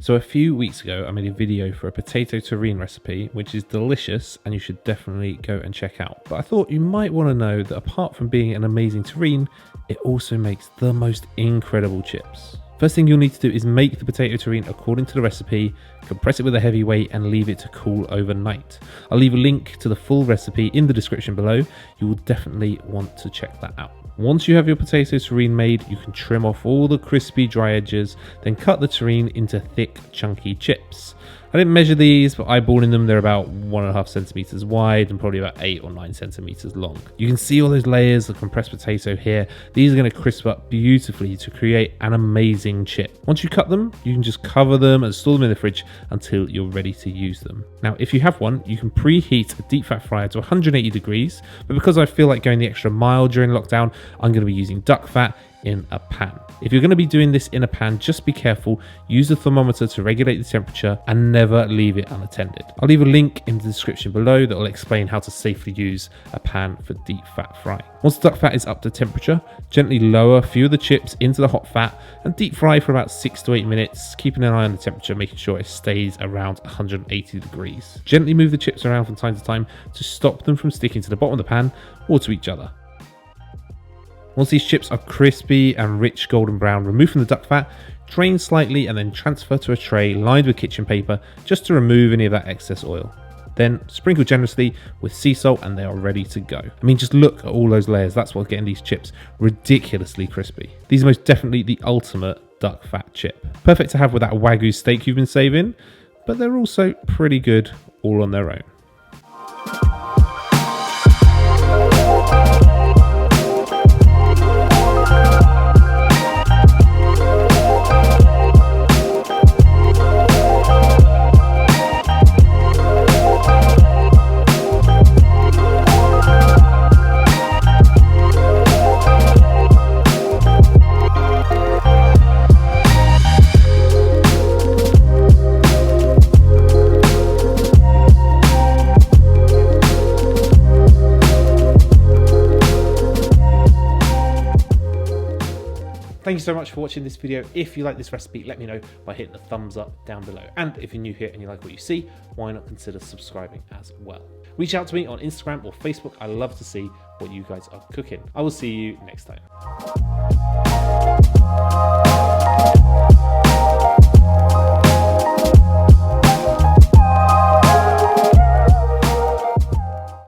So a few weeks ago, I made a video for a potato terrine recipe, which is delicious and you should definitely go and check out. But I thought you might want to know that apart from being an amazing terrine, it also makes the most incredible chips. First thing you'll need to do is make the potato terrine according to the recipe, compress it with a heavyweight and leave it to cool overnight. I'll leave a link to the full recipe in the description below. You will definitely want to check that out. Once you have your potato terrine made, you can trim off all the crispy dry edges, then cut the terrine into thick, chunky chips. I didn't measure these, but eyeballing them, they're about 1.5 centimeters wide and probably about 8 or 9 centimeters long. You can see all those layers of compressed potato here. These are going to crisp up beautifully to create an amazing chip. Once you cut them, you can just cover them and store them in the fridge until you're ready to use them. Now, if you have one, you can preheat a deep fat fryer to 180 degrees, but because I feel like going the extra mile during lockdown, I'm going to be using duck fat in a pan. If you're going to be doing this in a pan, just be careful, use the thermometer to regulate the temperature and never leave it unattended. I'll leave a link in the description below that will explain how to safely use a pan for deep fat frying. Once the duck fat is up to temperature, gently lower a few of the chips into the hot fat and deep fry for about 6 to 8 minutes, keeping an eye on the temperature, making sure it stays around 180 degrees. Gently move the chips around from time to time to stop them from sticking to the bottom of the pan or to each other. Once these chips are crispy and rich golden brown, remove from the duck fat, drain slightly and then transfer to a tray lined with kitchen paper just to remove any of that excess oil. Then sprinkle generously with sea salt and they are ready to go. I mean, just look at all those layers. That's what's getting these chips ridiculously crispy. These are most definitely the ultimate duck fat chip. Perfect to have with that Wagyu steak you've been saving, but they're also pretty good all on their own. Thank you so much for watching this video. If you like this recipe, let me know by hitting the thumbs up down below. And if you're new here and you like what you see, why not consider subscribing as well? Reach out to me on Instagram or Facebook. I love to see what you guys are cooking. I will see you next time.